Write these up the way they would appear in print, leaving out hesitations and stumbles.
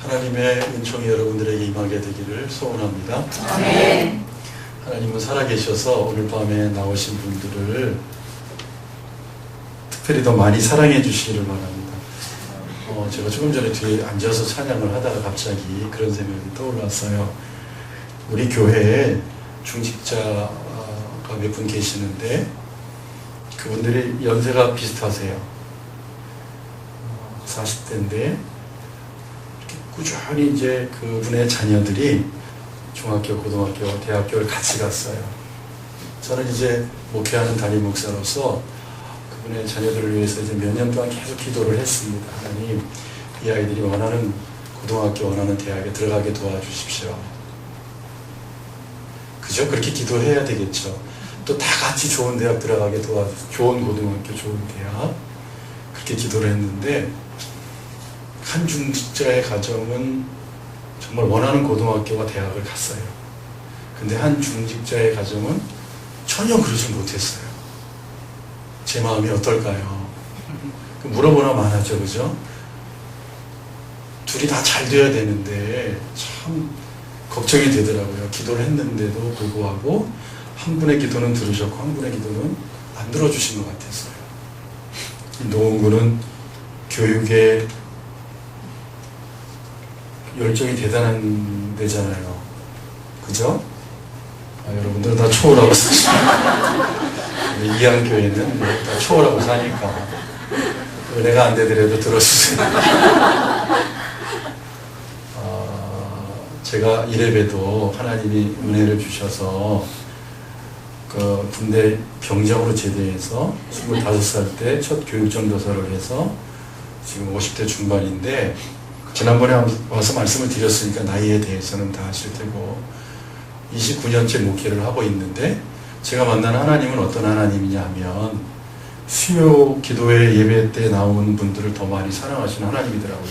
하나님의 은총이 여러분들에게 임하게 되기를 소원합니다. 아멘. 하나님은 살아계셔서 오늘 밤에 나오신 분들을 특별히 더 많이 사랑해 주시기를 바랍니다. 제가 조금 전에 뒤에 앉아서 찬양을 하다가 갑자기 그런 생각이 떠올랐어요. 우리 교회에 중직자가 몇 분 계시는데 그분들이 연세가 비슷하세요. 40대인데 꾸준히 이제 그분의 자녀들이 중학교, 고등학교, 대학교를 같이 갔어요. 저는 이제 목회하는 담임 목사로서 그분의 자녀들을 위해서 이제 몇 년 동안 계속 기도를 했습니다. 하나님, 이 아이들이 원하는 고등학교, 원하는 대학에 들어가게 도와주십시오. 그죠? 그렇게 기도해야 되겠죠. 또 다 같이 좋은 대학 들어가게 도와주십시오. 좋은 고등학교, 좋은 대학. 그렇게 기도를 했는데 한 중직자의 가정은 정말 원하는 고등학교와 대학을 갔어요. 근데 한 중직자의 가정은 전혀 그러지 못했어요. 제 마음이 어떨까요? 물어보나 마나죠, 그죠? 둘이 다 잘 돼야 되는데 참 걱정이 되더라고요. 기도를 했는데도 불구하고 한 분의 기도는 들으셨고 한 분의 기도는 안 들어주신 것 같았어요. 노원구는 교육에 열정이 대단한 데잖아요. 그죠? 여러분들은 다 초월하고 사시죠. 이한교회는 다 초월하고 사니까 은혜가 안 되더라도 들어주세요. 제가 이래봬도 하나님이 은혜를 주셔서 그 군대 병장으로 제대해서 25살 때 첫 교육전도사를 해서 지금 50대 중반인데 지난번에 와서 말씀을 드렸으니까 나이에 대해서는 다 아실 테고 29년째 목회를 하고 있는데 제가 만난 하나님은 어떤 하나님이냐 하면 수요 기도회 예배 때 나오는 분들을 더 많이 사랑하시는 하나님이더라고요.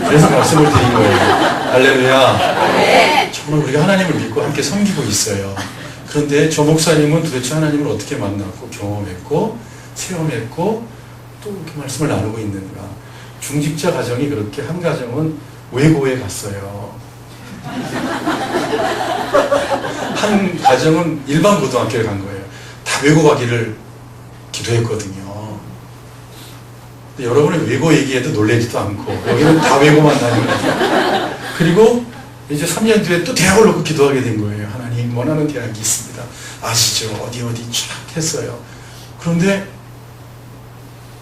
그래서 말씀을 드린 거예요. 할렐루야. 정말 우리가 하나님을 믿고 함께 섬기고 있어요. 그런데 저 목사님은 도대체 하나님을 어떻게 만났고 경험했고 체험했고 또 이렇게 말씀을 나누고 있는가. 중직자 가정이 그렇게 한 가정은 외고에 갔어요. 한 가정은 일반 고등학교에 간 거예요. 다 외고 가기를 기도했거든요. 근데 여러분은 외고 얘기해도 놀라지도 않고 여기는 다 외고만 다니고 그리고 이제 3년 뒤에 또 대학을 놓고 기도하게 된 거예요. 하나님 원하는 대학이 있습니다. 아시죠? 어디 쫙 했어요. 그런데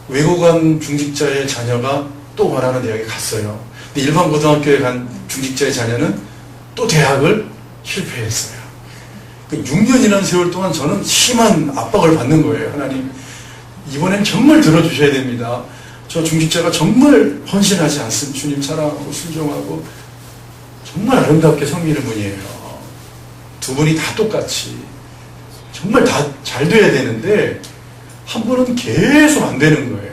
외고 간 중직자의 자녀가 또 원하는 대학에 갔어요. 근데 일반 고등학교에 간 중직자의 자녀는 또 대학을 실패했어요. 6년이라는 세월 동안 저는 심한 압박을 받는 거예요. 하나님, 이번엔 정말 들어주셔야 됩니다. 저 중직자가 정말 헌신하지 않습니다. 주님 사랑하고 순종하고 정말 아름답게 섬기는 분이에요. 두 분이 다 똑같이 정말 다 잘 돼야 되는데 한 분은 계속 안 되는 거예요.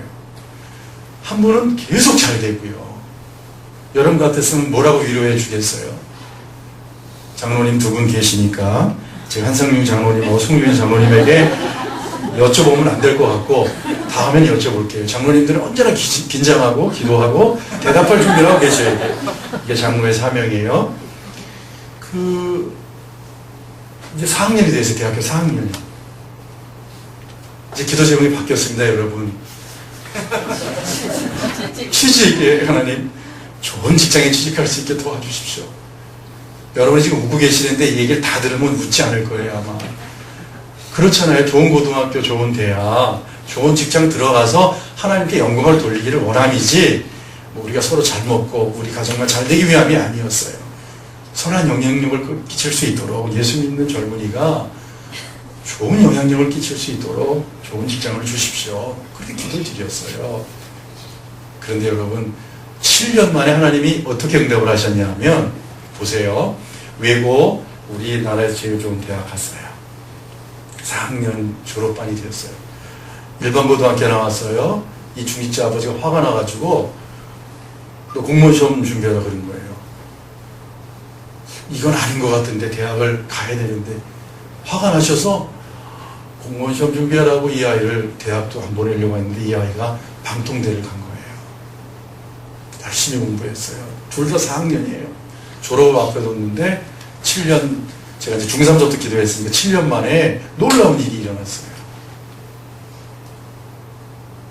한 분은 계속 잘 되고요. 여러분 같았으면 뭐라고 위로해 주겠어요? 장로님 두 분 계시니까 제가 한상윤 장로님하고 송유인 장로님에게 여쭤보면 안 될 것 같고 다음엔 여쭤볼게요. 장로님들은 언제나 긴장하고 기도하고 대답할 준비를 하고 계셔야 돼요. 이게 장로의 사명이에요. 이제 4학년이 돼서 대학교 4학년이 이제 기도 제목이 바뀌었습니다, 여러분. 취직에 하나님 좋은 직장에 취직할 수 있게 도와주십시오. 여러분이 지금 웃고 계시는데 이 얘기를 다 들으면 웃지 않을 거예요, 아마. 그렇잖아요. 좋은 고등학교, 좋은 대학, 좋은 직장 들어가서 하나님께 영광을 돌리기를 원함이지 우리가 서로 잘 먹고 우리 가정만 잘 되기 위함이 아니었어요. 선한 영향력을 끼칠 수 있도록 예수 믿는 젊은이가 좋은 영향력을 끼칠 수 있도록 좋은 직장을 주십시오. 그렇게 기도를 드렸어요. 그런데 여러분 7년 만에 하나님이 어떻게 응답을 하셨냐 하면 보세요. 외고 우리나라에서 제일 좋은 대학 갔어요. 4학년 졸업반이 되었어요. 일반 고등학교 나왔어요. 이 중직자 아버지가 화가 나가지고 또 공무원 시험 준비하라 그런 거예요. 이건 아닌 것 같은데 대학을 가야 되는데 화가 나셔서 공무원 시험 준비하라고 이 아이를 대학도 안 보내려고 했는데 이 아이가 방통대를 간 거예요. 열심히 공부했어요. 둘 다 4학년이에요. 졸업 앞에 뒀는데 7년, 제가 이제 중3 때 기도했으니까 7년 만에 놀라운 일이 일어났어요.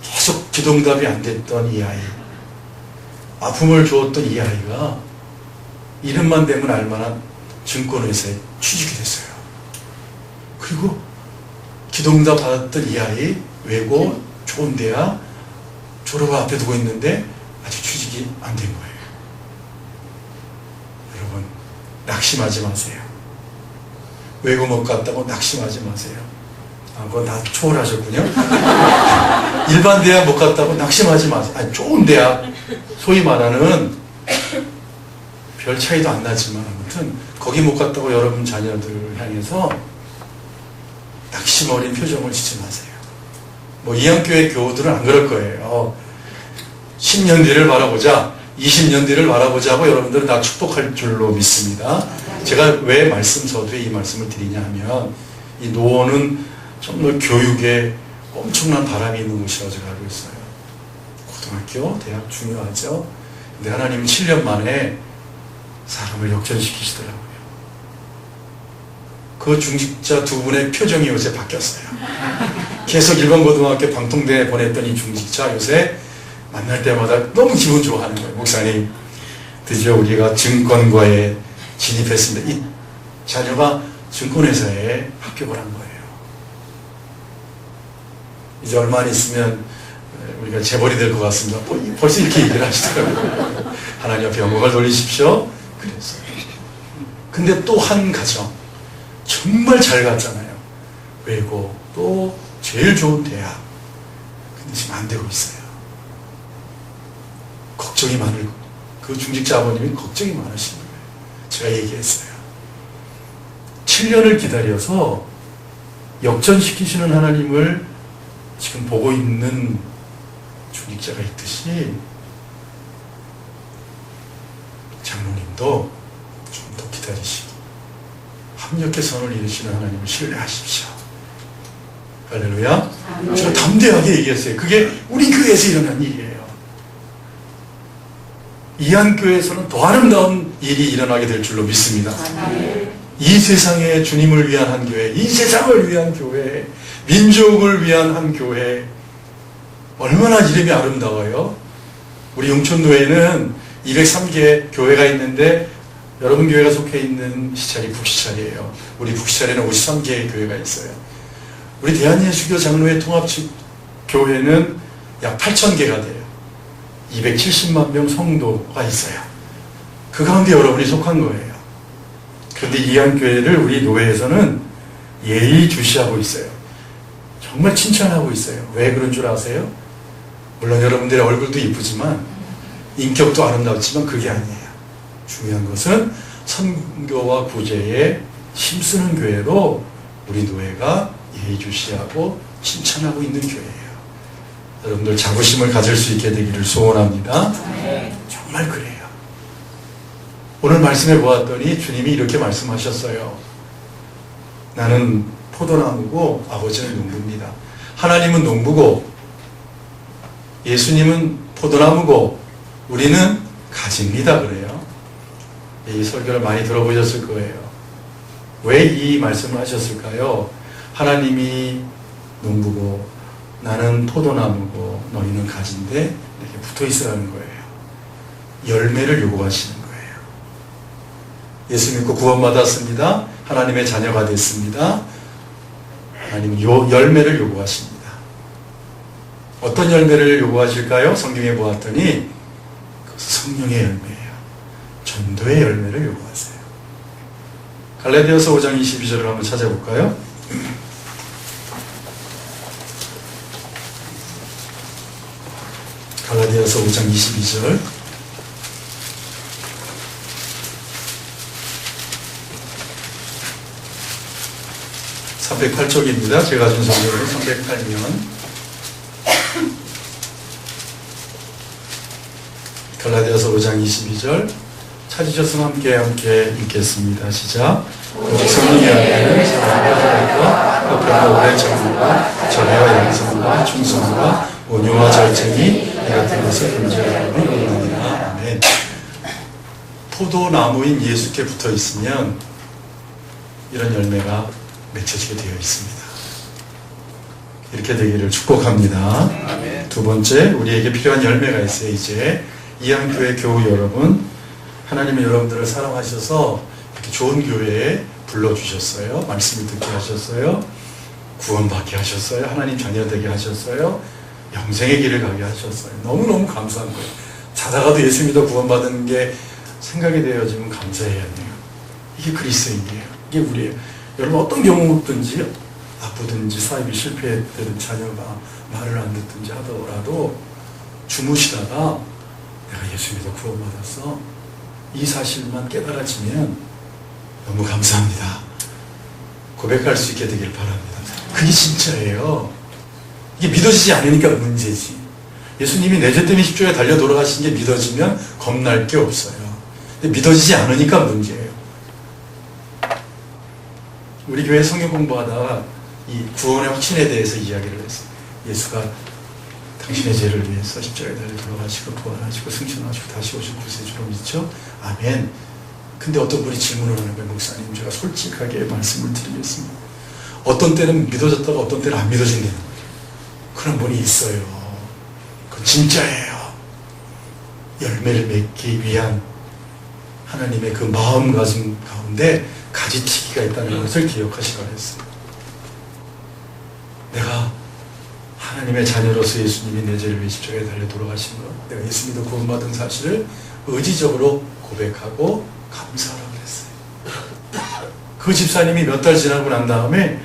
계속 기도응답이 안 됐던 이 아이, 아픔을 주었던 이 아이가 이름만 되면 알만한 증권회사에 취직이 됐어요. 그리고 기도응답 받았던 이 아이, 외고, 좋은 대학, 졸업을 앞에 두고 있는데 아직 취직이 안 된 거예요. 여러분, 낙심하지 마세요. 외고 못 갔다고 낙심하지 마세요. 아, 그건 다 초월하셨군요. 일반 대학 못 갔다고 낙심하지 마세요. 아니, 좋은 대학, 소위 말하는 별 차이도 안 나지만 아무튼 거기 못 갔다고 여러분 자녀들을 향해서 낙심 어린 표정을 짓지 마세요. 뭐 이한교회 교우들은 안 그럴 거예요. 10년 뒤를 바라보자, 20년 뒤를 바라보자 하고 여러분들은 다 축복할 줄로 믿습니다. 제가 왜 말씀서두에 이 말씀을 드리냐 하면 이 노원은 정말 교육에 엄청난 바람이 있는 곳이라고 제가 알고 있어요. 고등학교, 대학 중요하죠. 근데 하나님은 7년 만에 사람을 역전시키시더라고요. 그 중직자 두 분의 표정이 요새 바뀌었어요. 계속 일반고등학교 방통대에 보냈던 이 중직자 요새 만날 때마다 너무 기분 좋아하는 거예요. 목사님, 드디어 우리가 증권과에 진입했습니다. 이 자녀가 증권회사에 합격을 한 거예요. 이제 얼마 안 있으면 우리가 재벌이 될 것 같습니다. 벌써 이렇게 얘기를 하시더라고요. 하나님 앞에 영광을 돌리십시오. 그랬어요. 근데 또 한 가정, 정말 잘 갔잖아요. 외고, 또 제일 좋은 대학. 근데 지금 안 되고 있어요. 걱정이 많을, 그 중직자 아버님이 걱정이 많으신 거예요. 제가 얘기했어요. 7년을 기다려서 역전시키시는 하나님을 지금 보고 있는 중직자가 있듯이 장로님도 좀 더 기다리시고 합력의 선을 이루시는 하나님을 신뢰하십시오. 할렐루야. 제가 담대하게 얘기했어요. 그게 우리 교회에서 일어난 일이에요. 이한교회에서는 더 아름다운 일이 일어나게 될 줄로 믿습니다. 이 세상에 주님을 위한 한 교회, 이 세상을 위한 교회, 민족을 위한 한 교회, 얼마나 이름이 아름다워요. 우리 용천교회는 203개 교회가 있는데 여러분 교회가 속해 있는 시찰이 북시찰이에요. 우리 북시찰에는 53개의 교회가 있어요. 우리 대한예수교 장로회 통합교회는 약 8,000개가 돼요. 270만 명 성도가 있어요. 그 가운데 여러분이 속한 거예요. 그런데 이한교회를 우리 노회에서는 예의주시하고 있어요. 정말 칭찬하고 있어요. 왜 그런 줄 아세요? 물론 여러분들의 얼굴도 이쁘지만 인격도 아름답지만 그게 아니에요. 중요한 것은 선교와 구제에 힘쓰는 교회로 우리 노회가 예의주시하고 칭찬하고 있는 교회예요. 여러분들 자부심을 가질 수 있게 되기를 소원합니다. 정말 그래요. 오늘 말씀해 보았더니 주님이 이렇게 말씀하셨어요. 나는 포도나무고 아버지는 농부입니다. 하나님은 농부고 예수님은 포도나무고 우리는 가지입니다. 그래요. 이 설교를 많이 들어보셨을 거예요. 왜 이 말씀을 하셨을까요? 하나님이 농부고 나는 포도나무고 너희는 가지인데 이렇게 붙어 있으라는 거예요. 열매를 요구하시는 거예요. 예수 믿고 구원받았습니다. 하나님의 자녀가 됐습니다. 하나님은 열매를 요구하십니다. 어떤 열매를 요구하실까요? 성경에 보았더니 그것은 성령의 열매예요. 전도의 열매를 요구하세요. 갈라디아서 5장 22절을 한번 찾아볼까요? 갈라디아서 5장 22절. (308쪽입니다) 제가 준 성경으로 308면 갈라디아서 5장 22절 찾으셨으면 함께 읽겠습니다. 시작. 오직 성령의 열매는 사랑과 협력과 오래 참음과 절개와 양성과 충성과 온유와 절제니 이 같은 것을 금지하라고 이르느니라. 포도나무인 예수께 붙어 있으면 이런 열매가 맺혀지게 되어 있습니다. 이렇게 되기를 축복합니다. 두 번째, 우리에게 필요한 열매가 있어요. 이제 이양교회 교우 여러분, 하나님은 여러분들을 사랑하셔서 이렇게 좋은 교회에 불러주셨어요. 말씀을 듣게 하셨어요. 구원받게 하셨어요. 하나님 자녀 되게 하셨어요. 영생의 길을 가게 하셨어요. 너무너무 감사한 거예요. 자다가도 예수 믿어 구원받은 게 생각이 되어지면 감사해야 돼요. 이게 그리스도인이에요. 이게 우리예요. 여러분 어떤 경우든지 아프든지 사입이 실패했든 자녀가 말을 안 듣든지 하더라도 주무시다가 내가 예수 믿어 구원받았어. 이 사실만 깨달아지면 너무 감사합니다. 고백할 수 있게 되길 바랍니다. 그게 진짜예요. 이게 믿어지지 않으니까 문제지. 예수님이 내 죄 때문에 십자가에 달려 돌아가신 게 믿어지면 겁날 게 없어요. 근데 믿어지지 않으니까 문제예요. 우리 교회 성경 공부하다가 이 구원의 확신에 대해서 이야기를 했어요. 예수가 당신의 죄를 위해서 십자가에 달려 돌아가시고 부활하시고 승천하시고 다시 오실 구세주로 믿죠? 아멘. 근데 어떤 분이 질문을 하는 거예요. 목사님, 제가 솔직하게 말씀을 드리겠습니다. 어떤 때는 믿어졌다가 어떤 때는 안 믿어진다는 거예요. 그런 분이 있어요. 그건 진짜예요. 열매를 맺기 위한 하나님의 그 마음가짐 가운데 가지치기가 있다는 것을 기억하시기 바랬어요. 내가 하나님의 자녀로서 예수님이 내 죄를 위해 십자가에 달려 돌아가신 것, 내가 예수 믿어 구원받은 사실을 의지적으로 고백하고 감사하라고 그랬어요. 그 집사님이 몇 달 지나고 난 다음에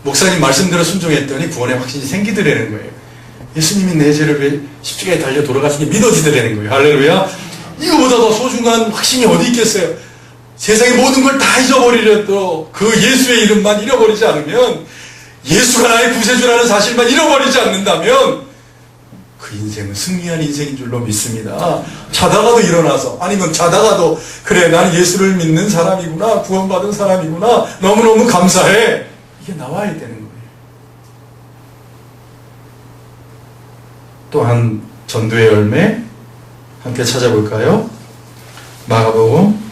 목사님 말씀대로 순종했더니 구원의 확신이 생기더라는 거예요. 예수님이 내 죄를 위해 십자가에 달려 돌아가신 게 믿어지더라는 거예요. 할렐루야. 이거보다 더 소중한 확신이 어디 있겠어요. 세상의 모든 걸 다 잊어버리려도 그 예수의 이름만 잃어버리지 않으면, 예수가 나의 구세주라는 사실만 잃어버리지 않는다면 그 인생은 승리한 인생인 줄로 믿습니다. 자다가도 일어나서, 아니면 자다가도 그래 나는 예수를 믿는 사람이구나, 구원받은 사람이구나, 너무너무 감사해, 이게 나와야 되는 거예요. 또한 전도의 열매 함께 찾아볼까요? 마가복음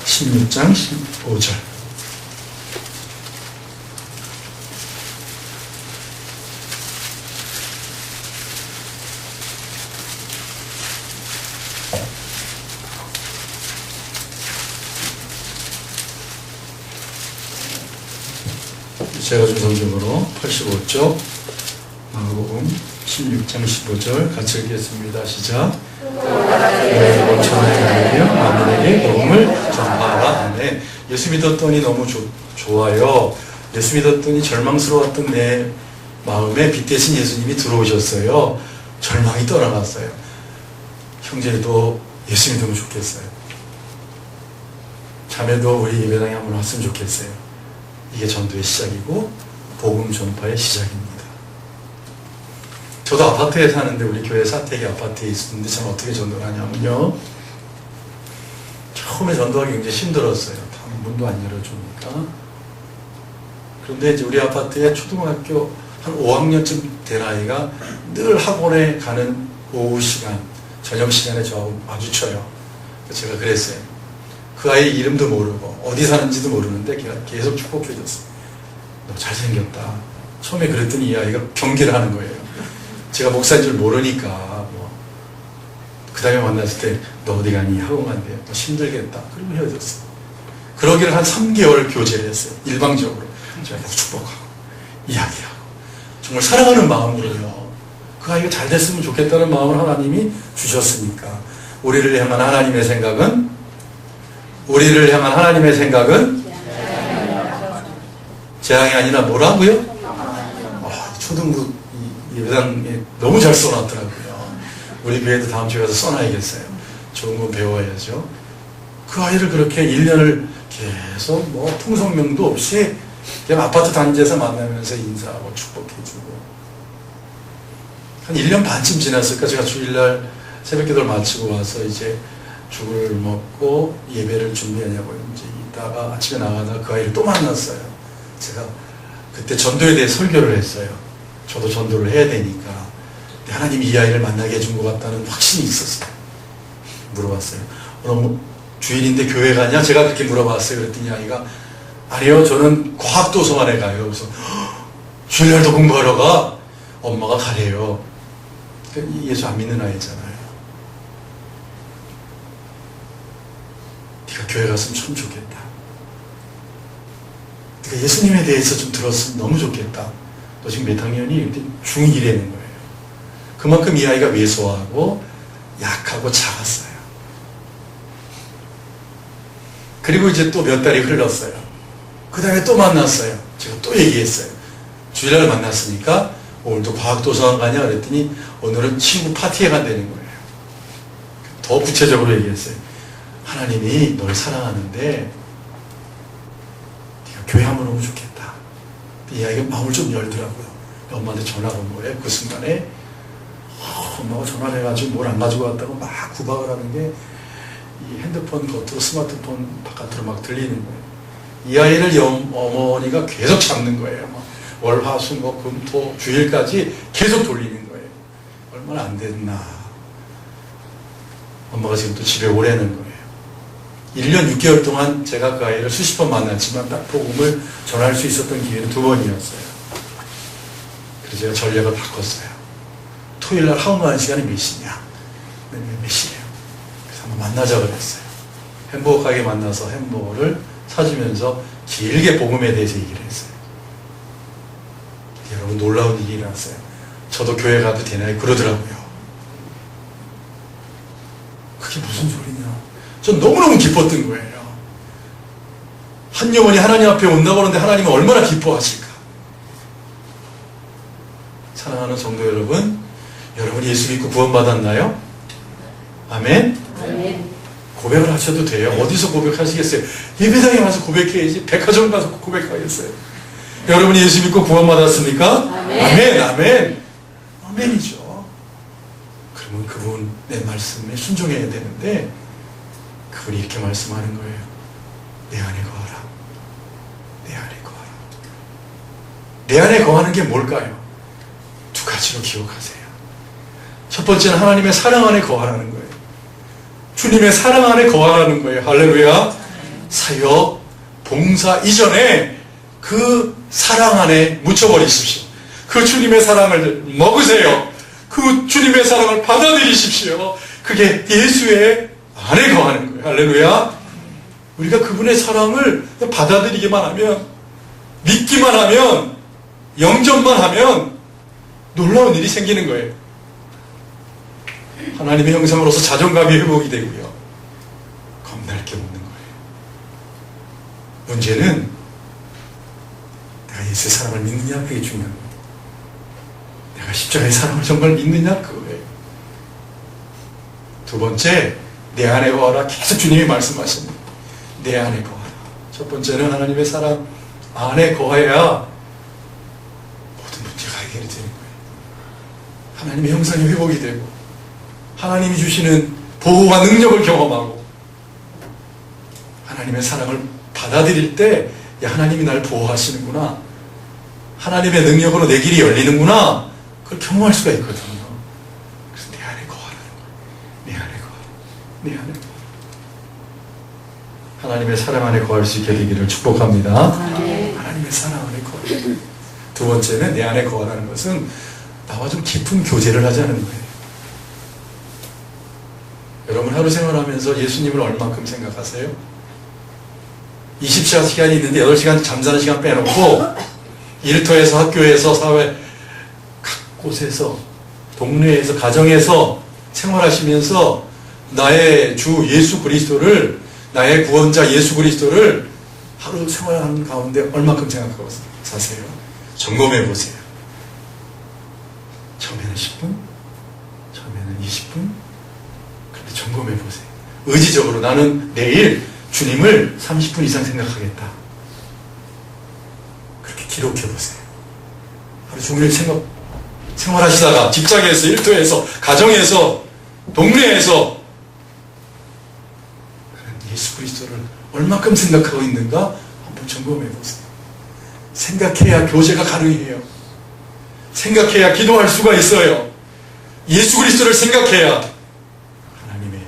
16장 15절. 제가 준 성경으로 85쪽 마가복음 16장 15절 같이 읽겠습니다. 시작. 원천하게 하며 만민에게 복음을 전파하라. 아멘. 예수 믿었더니 너무 좋아요. 예수 믿었더니 절망스러웠던 내 마음에 빛 대신 예수님이 들어오셨어요. 절망이 떠나갔어요. 형제도 예수 믿으면 좋겠어요. 자매도 우리 예배당에 한번 왔으면 좋겠어요. 이게 전도의 시작이고 복음 전파의 시작입니다. 저도 아파트에 사는데 우리 교회 사택이 아파트에 있었는데 저는 어떻게 전도를 하냐면요, 처음에 전도하기 굉장히 힘들었어요. 다 문도 안 열어주니까. 그런데 이제 우리 아파트에 초등학교 한 5학년쯤 된 아이가 늘 학원에 가는 오후 시간, 저녁 시간에 저하고 마주쳐요. 제가 그랬어요. 그 아이 이름도 모르고 어디 사는지도 모르는데 계속 축복해줬어요. 너 잘생겼다. 처음에 그랬더니 이 아이가 경계를 하는 거예요. 제가 목사인 줄 모르니까 그 다음에 만났을 때 너 어디 가니? 학원 간대. 너 힘들겠다. 그리고 헤어졌어요. 그러기를 한 3개월 교제를 했어요. 일방적으로. 제가 계속 축복하고 이야기하고 정말 사랑하는 마음으로요. 그 아이가 잘 됐으면 좋겠다는 마음을 하나님이 주셨으니까 우리를 향한 하나님의 생각은 재앙이 아니라 뭐라고요? 초등부 예배당에 너무 잘 써놨더라고요. 우리 교회도 다음 주에 가서 써놔야겠어요. 좋은 건 배워야죠. 그 아이를 그렇게 1년을 계속 풍성명도 없이 그냥 아파트 단지에서 만나면서 인사하고 축복해주고 한 1년 반쯤 지났을까. 제가 주일날 새벽기도를 마치고 와서 이제 죽을 먹고 예배를 준비하냐고 이제 있다가 아침에 나가다가 그 아이를 또 만났어요. 제가 그때 전도에 대해 설교를 했어요. 저도 전도를 해야 되니까. 하나님이 이 아이를 만나게 해준 것 같다는 확신이 있었어요. 물어봤어요. 너 주일인데 교회 가냐? 제가 그렇게 물어봤어요. 그랬더니 아이가 아니요, 저는 과학도서관에 가요. 그래서 주일날도 공부하러 가? 엄마가 가래요. 예수 안 믿는 아이잖아요. 네가 교회 갔으면 참 좋겠다. 네가 예수님에 대해서 좀 들었으면 너무 좋겠다. 너 지금 몇 학년이? 중1이라는 거예요. 그만큼 이 아이가 왜소하고 약하고 작았어요. 그리고 이제 또 몇 달이 흘렀어요. 그 다음에 또 만났어요. 제가 또 얘기했어요. 주일날 만났으니까 오늘도 과학도서관 가냐? 그랬더니 오늘은 친구 파티에 간다는 거예요. 더 구체적으로 얘기했어요. 하나님이 널 사랑하는데 네가 교회 한번 오면 좋겠다. 이 아이가 마음을 좀 열더라고요. 엄마한테 전화가 온 거예요. 그 순간에 엄마가 전화를 해가지고 뭘 안 가지고 왔다고 막 구박을 하는 게 이 핸드폰 겉으로 스마트폰 바깥으로 막 들리는 거예요. 이 아이를 어머니가 계속 잡는 거예요. 월, 화, 수, 목, 금, 토, 주일까지 계속 돌리는 거예요. 얼마나 안 됐나. 엄마가 지금 또 집에 오라는 거예요. 1년 6개월 동안 제가 그 아이를 수십 번 만났지만 딱 복음을 전할 수 있었던 기회는 2번이었어요. 그래서 제가 전략을 바꿨어요. 토요일날 하운드하는 시간이 몇 시냐? 몇 시래요? 그래서 한번 만나자 그랬어요. 햄버거 가게 만나서 햄버거를 사주면서 길게 복음에 대해서 얘기를 했어요. 여러분 놀라운 일이 일어났어요. 저도 교회 가도 되나요? 그러더라고요. 그게 무슨 소리냐? 전 너무너무 기뻤던 거예요. 한 영혼이 하나님 앞에 온다고 하는데 하나님은 얼마나 기뻐하실까? 사랑하는 성도 여러분, 여러분이 예수 믿고 구원받았나요? 아멘? 아멘. 고백을 하셔도 돼요. 어디서 고백하시겠어요? 예배당에 와서 고백해야지. 백화점 가서 고백하겠어요. 여러분이 예수 믿고 구원받았습니까? 아멘. 아멘, 아멘. 아멘이죠. 그러면 그분 내 말씀에 순종해야 되는데 그분이 이렇게 말씀하는 거예요. 내 안에 거하라. 내 안에 거하라. 내 안에 거하는 게 뭘까요? 두 가지로 기억하세요. 첫 번째는 하나님의 사랑 안에 거하라는 거예요. 주님의 사랑 안에 거하라는 거예요. 할렐루야. 사역, 봉사 이전에 그 사랑 안에 묻혀버리십시오. 그 주님의 사랑을 먹으세요. 그 주님의 사랑을 받아들이십시오. 그게 예수의 안에 거하는 거예요. 할렐루야. 우리가 그분의 사랑을 받아들이기만 하면, 믿기만 하면, 영접만 하면 놀라운 일이 생기는 거예요. 하나님의 형상으로서 자존감이 회복이 되고요. 겁날 게 없는 거예요. 문제는 내가 예수의 사랑을 믿느냐, 그게 중요한 거예요. 내가 십자가의 사랑을 정말 믿느냐, 그거예요. 두 번째, 내 안에 거하라. 계속 주님이 말씀하십니다. 내 안에 거하라. 첫 번째는 하나님의 사랑 안에 거해야 모든 문제가 해결이 되는 거예요. 하나님의 형상이 회복이 되고 하나님이 주시는 보호와 능력을 경험하고 하나님의 사랑을 받아들일 때 야, 하나님이 날 보호하시는구나. 하나님의 능력으로 내 길이 열리는구나. 그걸 경험할 수가 있거든요. 그래서 내 안에 거하라는 거예요. 내 안에 거하라. 내 안에 거하라. 하나님의 사랑 안에 거할 수 있게 되기를 축복합니다. 하나님의 사랑 안에 거하라. 두 번째는 내 안에 거하라는 것은 나와 좀 깊은 교제를 하자는 거예요. 여러분 하루 생활하면서 예수님을 얼마큼 생각하세요? 24시간이 있는데 8시간 잠자는 시간 빼놓고 일터에서 학교에서 사회 각 곳에서 동네에서 가정에서 생활하시면서 나의 주 예수 그리스도를 나의 구원자 예수 그리스도를 하루 생활하는 가운데 얼마큼 생각하고 사세요? 점검해 보세요. 처음에는 10분, 처음에는 20분, 그런데 점검해 보세요. 의지적으로 나는 내일 주님을 30분 이상 생각하겠다. 그렇게 기록해 보세요. 하루 종일 생활하시다가 직장에서, 일터에서, 가정에서, 동네에서 예수 그리스도를 얼마큼 생각하고 있는가 한번 점검해 보세요. 생각해야 교제가 가능해요. 생각해야 기도할 수가 있어요. 예수 그리스도를 생각해야 하나님의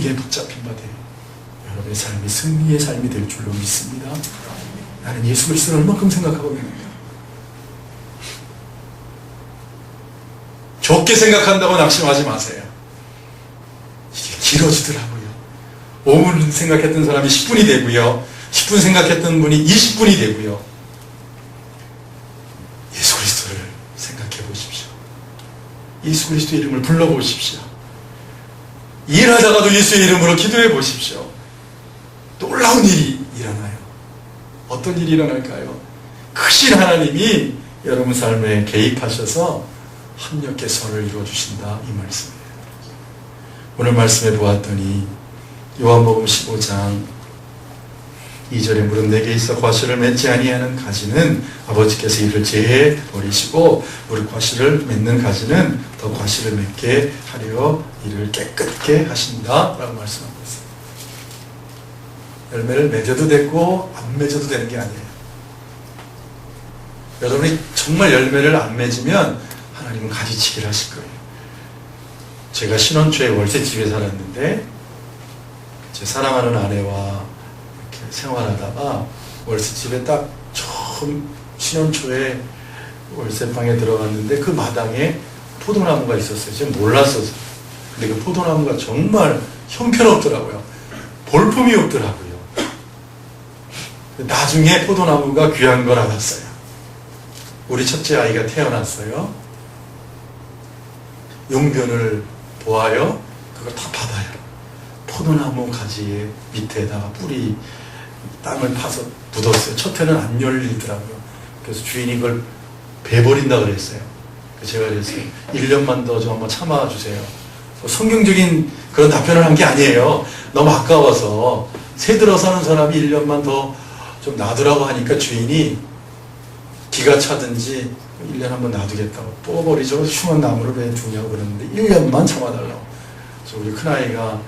승리에 붙잡힌 바 되어 여러분의 삶이 승리의 삶이 될 줄로 믿습니다. 나는 예수 그리스도를 얼마큼 생각하고 있는가. 좋게 생각한다고 낙심하지 마세요. 이게 길어지더라고요. 5분 생각했던 사람이 10분이 되고요. 10분 생각했던 분이 20분이 되고요. 예수 그리스도를 생각해 보십시오. 예수 그리스도 이름을 불러보십시오. 일하다가도 예수의 이름으로 기도해 보십시오. 놀라운 일이 일어나요. 어떤 일이 일어날까요? 크신 하나님이 여러분 삶에 개입하셔서 합력의 선을 이루어주신다, 이 말씀이에요. 오늘 말씀해 보았더니 요한복음 15장 2절에 무릇 내게 있어 과실을 맺지 아니하는 가지는 아버지께서 이를 제해 버리시고 무릇 과실을 맺는 가지는 더 과실을 맺게 하려 이를 깨끗게 하신다 라고 말씀하고 있습니다. 열매를 맺어도 되고 안 맺어도 되는 게 아니에요. 여러분이 정말 열매를 안 맺으면 하나님은 가지치기를 하실 거예요. 제가 신혼초에 월세집에 살았는데 제 사랑하는 아내와 이렇게 생활하다가 월세집에 딱 처음 신혼초에 월세방에 들어갔는데 그 마당에 포도나무가 있었어요. 제가 몰랐어서. 근데 그 포도나무가 정말 형편없더라고요. 볼품이 없더라고요. 나중에 포도나무가 귀한 걸 알았어요. 우리 첫째 아이가 태어났어요. 용변을 보아요. 그걸 다 받아요. 포도나무 가지 밑에다가 뿌리 땅을 파서 묻었어요. 첫 해는 안 열리더라고요. 그래서 주인이 그걸 베버린다 그랬어요. 제가 그랬어요. 1년만 더 좀 한번 참아주세요. 성경적인 그런 답변을 한 게 아니에요. 너무 아까워서 새 들어 사는 사람이 1년만 더 좀 놔두라고 하니까 주인이 기가 차든지 1년 한번 놔두겠다고. 뽑아버리죠. 흉한 나무를 왜 두냐고 그러는데 1년만 참아달라고. 그래서 우리 큰아이가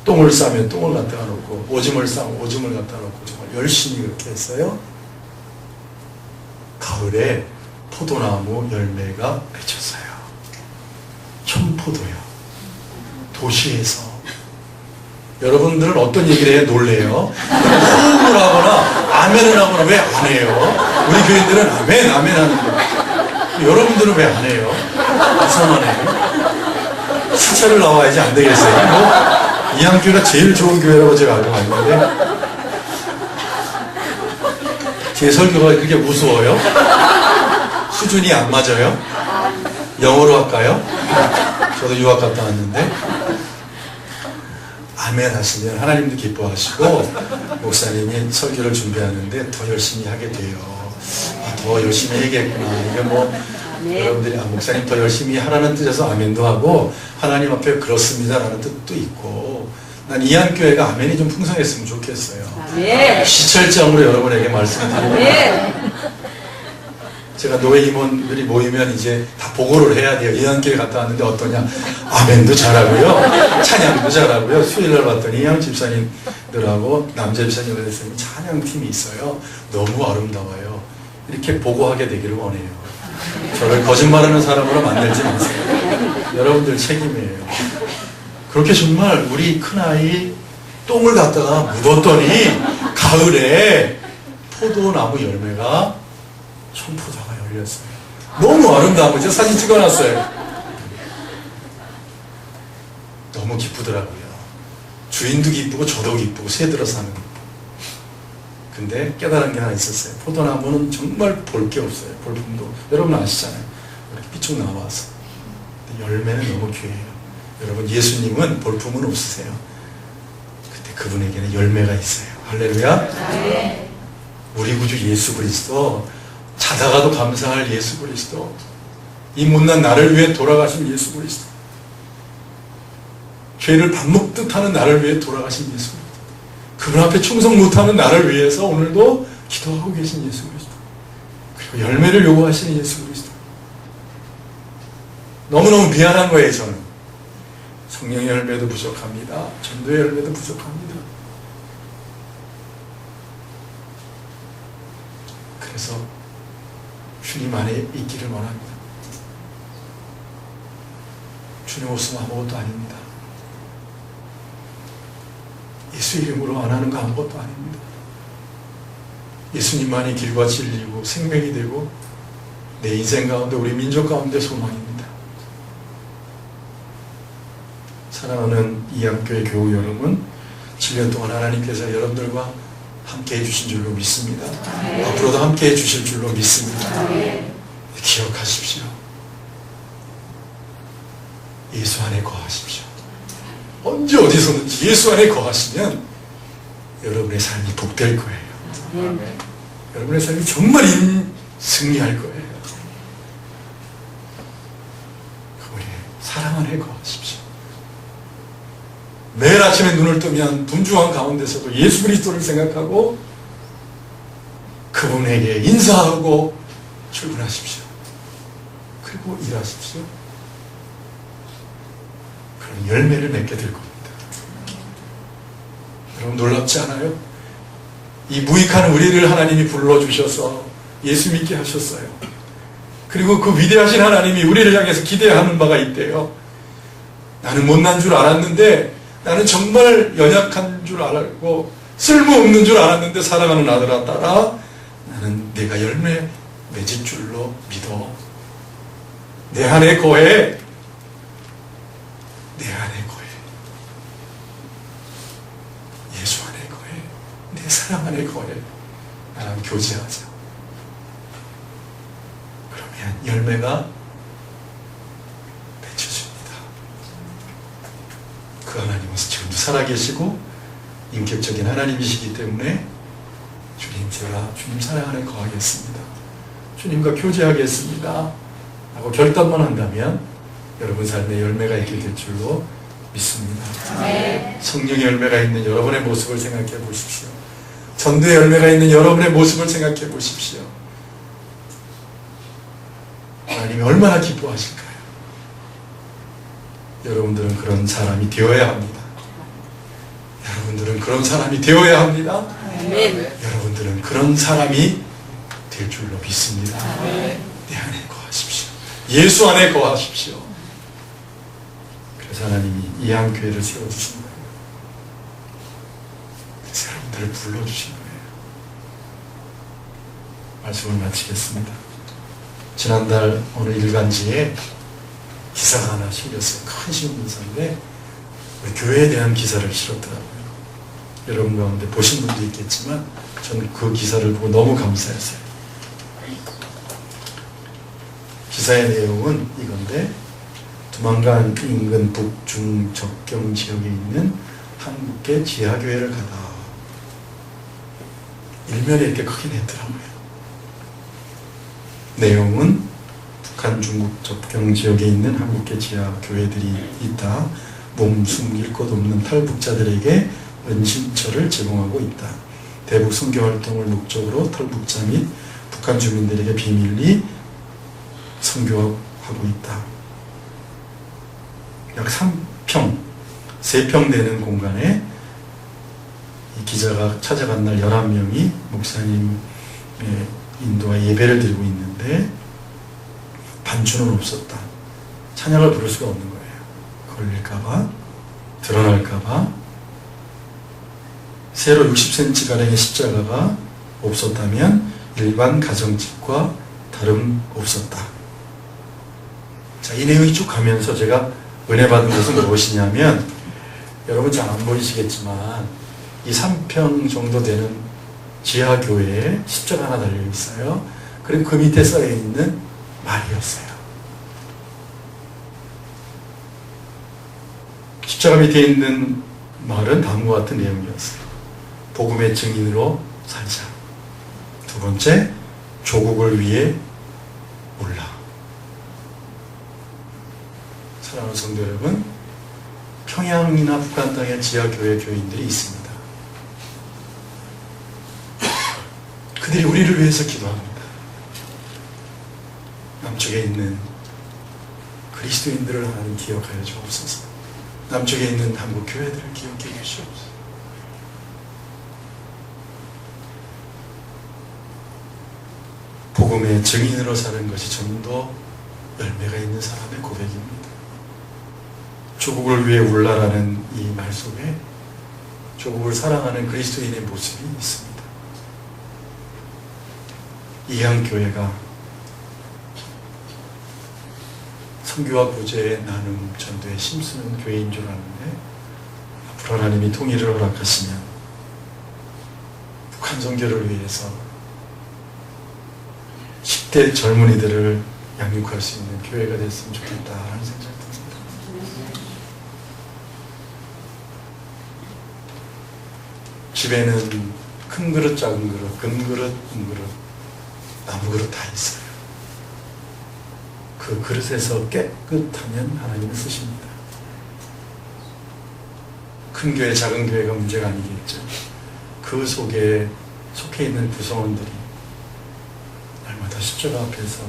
똥을 싸면 똥을 갖다가 놓고 오줌을 싸면 오줌을 갖다가 놓고 정말 열심히 그렇게 했어요. 가을에 포도나무 열매가 맺혔어요. 청포도요. 도시에서. 여러분들은 어떤 얘기를 해야 놀래요? 호응을 하거나 아멘을 하거나 왜 안 해요? 우리 교인들은 아멘 하는데 여러분들은 왜 안 해요? 이상하네. 수차를 나와야지 안 되겠어요? 뭐 이항교회가 제일 좋은 교회라고 제가 알고 있는데 제 설교가 그렇게 무서워요? 수준이 안 맞아요? 영어로 할까요? 저도 유학 갔다 왔는데 아멘 하시면 하나님도 기뻐하시고 목사님이 설교를 준비하는데 더 열심히 하게 돼요. 더 열심히 해야겠구나. 이게 뭐 여러분들이 목사님 더 열심히 하라는 뜻에서 아멘도 하고 하나님 앞에 그렇습니다라는 뜻도 있고 난 이한교회가 아멘이 좀 풍성했으면 좋겠어요. 시찰장으로 여러분에게 말씀드리고 제가 노예 임원들이 모이면 이제 다 보고를 해야 돼요. 이한교회 갔다 왔는데 어떠냐. 아멘도 잘하고요. 찬양도 잘하고요. 수요일날 봤더니 이양 집사님들하고 남자 집사님들 있으면 찬양팀이 있어요. 너무 아름다워요. 이렇게 보고하게 되기를 원해요. 저를 거짓말하는 사람으로 만들지 마세요. 여러분들 책임이에요. 그렇게 정말 우리 큰아이 똥을 갖다가 묻었더니 가을에 포도나무 열매가 청포도가 열렸어요. 너무 아름다운 거죠. 사진 찍어놨어요. 너무 기쁘더라고요. 주인도 기쁘고 저도 기쁘고 새들어 사는. 근데 깨달은 게 하나 있었어요. 포도나무는 정말 볼 게 없어요. 볼품도 여러분 아시잖아요. 이렇게 삐쭉 나와서. 근데 열매는 너무 귀해요. 여러분 예수님은 볼품은 없으세요. 근데 그분에게는 열매가 있어요. 할렐루야. 네. 우리 구주 예수 그리스도 자다가도 감사할 예수 그리스도 이 못난 나를 위해 돌아가신 예수 그리스도 죄를 밥 먹듯 하는 나를 위해 돌아가신 예수 그리스도 그분 앞에 충성 못하는 나를 위해서 오늘도 기도하고 계신 예수 그리스도 그리고 열매를 요구하시는 예수 그리스도 너무너무 미안한 거예요. 저는 성령의 열매도 부족합니다. 전도의 열매도 부족합니다. 그래서 주님 안에 있기를 원합니다. 주님 없으면 아무것도 아닙니다. 예수 이름으로 안 하는 거 아무것도 아닙니다. 예수님만이 길과 진리고 생명이 되고 내 인생 가운데 우리 민족 가운데 소망입니다. 사랑하는 이양교회 교우 여러분, 7년 동안 하나님께서 여러분들과 함께 해주신 줄로 믿습니다. 앞으로도 함께 해주실 줄로 믿습니다. 기억하십시오. 예수 안에 거하십시오. 언제 어디서든지 예수 안에 거하시면 여러분의 삶이 복될 거예요. 여러분의 삶이 정말 승리할 거예요. 그분의 사랑 안에 거하십시오. 매일 아침에 눈을 뜨면 분주한 가운데서도 예수 그리스도를 생각하고 그분에게 인사하고 출근하십시오. 그리고 일하십시오. 그런 열매를 맺게 될 겁니다. 여러분 놀랍지 않아요? 이 무익한 우리를 하나님이 불러주셔서 예수 믿게 하셨어요. 그리고 그 위대하신 하나님이 우리를 향해서 기대하는 바가 있대요. 나는 못난 줄 알았는데, 나는 정말 연약한 줄 알고 쓸모없는 줄 알았는데 사랑하는 아들아 따라 나는 내가 열매 맺을 줄로 믿어. 내 안에 거해. 내 안에 거해. 예수 안에 거해. 내 사랑 안에 거해. 나랑 교제하자. 그러면 열매가 맺혀집니다. 그 하나님은 지금도 살아계시고 인격적인 하나님이시기 때문에 주님, 제가 주님 사랑 안에 거하겠습니다. 주님과 교제하겠습니다. 라고 결단만 한다면 여러분 삶에 열매가 있게 될 줄로 믿습니다. 성령의 열매가 있는 여러분의 모습을 생각해 보십시오. 전도의 열매가 있는 여러분의 모습을 생각해 보십시오. 하나님이 얼마나 기뻐하실까요? 여러분들은 그런 사람이 되어야 합니다. 여러분들은 그런 사람이 되어야 합니다. 여러분들은 그런 사람이 될 줄로 믿습니다. 내 안에 거하십시오. 예수 안에 거하십시오. 그래서 하나님이 이양교회를 세워주신 거예요. 그래서 여러분들을 불러주신 거예요. 말씀을 마치겠습니다. 지난달 어느 일간지에 기사가 하나 실렸어요. 큰 신문사인데 교회에 대한 기사를 실었더라고요. 여러분 가운데 보신 분도 있겠지만 저는 그 기사를 보고 너무 감사했어요. 기사의 내용은 이건데, 두만강 인근 북중 접경 지역에 있는 한국계 지하교회를 가다. 일면에 이렇게 크게 냈더라고요. 내용은 북한 중국 접경 지역에 있는 한국계 지하교회들이 있다. 몸 숨길 곳 없는 탈북자들에게 은신처를 제공하고 있다. 대북 선교 활동을 목적으로 탈북자 및 북한 주민들에게 비밀리 선교하고 있다. 약 3평, 3평 되는 공간에 이 기자가 찾아간 날 11명이 목사님의 인도와 예배를 드리고 있는데 반주는 없었다. 찬양을 부를 수가 없는 거예요. 걸릴까봐, 드러날까봐. 세로 60cm가량의 십자가가 없었다면 일반 가정집과 다름없었다. 자, 이 내용이 쭉 가면서 제가 은혜 받은 것은 무엇이냐면, 여러분 잘 안 보이시겠지만 이 3평 정도 되는 지하교회에 십자가 하나 달려 있어요. 그리고 그 밑에 써여 있는 말이었어요. 십자가 밑에 있는 말은 다음과 같은 내용이었어요. 복음의 증인으로 살자. 두 번째, 조국을 위해 올라. 사랑하는 성도 여러분, 평양이나 북한 땅에 지하교회 교인들이 있습니다. 그들이 우리를 위해서 기도합니다. 남쪽에 있는 그리스도인들을 하나님 기억하여 주옵소서. 남쪽에 있는 한국 교회들을 기억해 주시옵소서. 복음의 증인으로 사는 것이 좀 더 열매가 있는 사람의 고백입니다. 조국을 위해 울라라는 이 말 속에 조국을 사랑하는 그리스도인의 모습이 있습니다. 이항교회가 선교와 구제의 나눔 전도에 힘쓰는 교회인 줄 아는데, 앞으로 하나님이 통일을 허락하시면 북한 선교를 위해서 10대 젊은이들을 양육할 수 있는 교회가 됐으면 좋겠다라는 생각이 듭니다. 집에는 큰 그릇, 작은 그릇, 금 그릇, 은 그릇, 나무 그릇 다 있어요. 그 그릇에서 깨끗하면 하나님을 쓰십니다. 큰 교회, 작은 교회가 문제가 아니겠죠. 그 속에 속해 있는 구성원들이 날마다 십자가 앞에서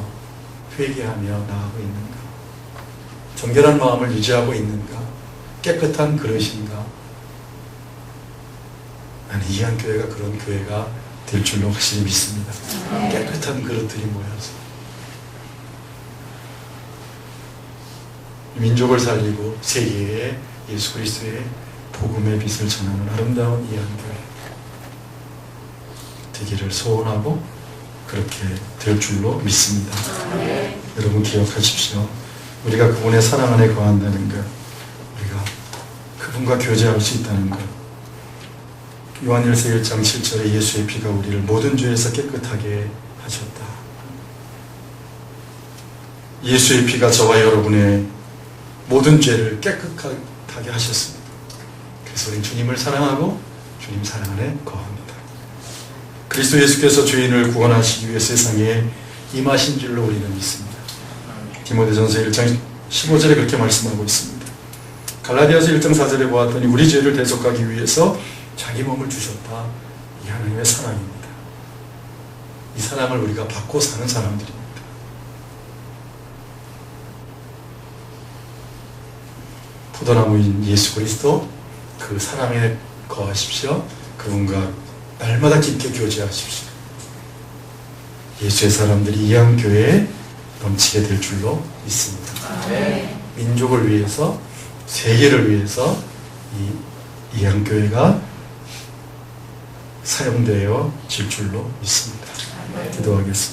회개하며 나아가고 있는가? 정결한 마음을 유지하고 있는가? 깨끗한 그릇인가? 나는 이항교회가 그런 교회가 될 줄로 확실히 믿습니다. 깨끗한 그릇들이 모여서 민족을 살리고 세계에 예수 그리스도의 복음의 빛을 전하는 아름다운 이항교회 되기를 소원하고 그렇게 될 줄로 믿습니다. 여러분 기억하십시오. 우리가 그분의 사랑 안에 거한다는 것, 우리가 그분과 교제할 수 있다는 것, 요한일서 1장 7절에 예수의 피가 우리를 모든 죄에서 깨끗하게 하셨다. 예수의 피가 저와 여러분의 모든 죄를 깨끗하게 하셨습니다. 그래서 우리는 주님을 사랑하고 주님 사랑 안에 거합니다. 그리스도 예수께서 죄인을 구원하시기 위해 세상에 임하신 줄로 우리는 믿습니다. 디모데전서 1장 15절에 그렇게 말씀하고 있습니다. 갈라디아서 1장 4절에 보았더니 우리 죄를 대속하기 위해서 자기 몸을 주셨다. 이 하나님의 사랑입니다. 이 사랑을 우리가 받고 사는 사람들입니다. 포도나무인 예수 그리스도 그 사랑에 거하십시오. 그분과 날마다 깊게 교제하십시오. 예수의 사람들이 이항교회에 넘치게 될 줄로 믿습니다. 민족을 위해서, 세계를 위해서 이 이항교회가 사용되어 질 줄로 믿습니다. 기도하겠습니다.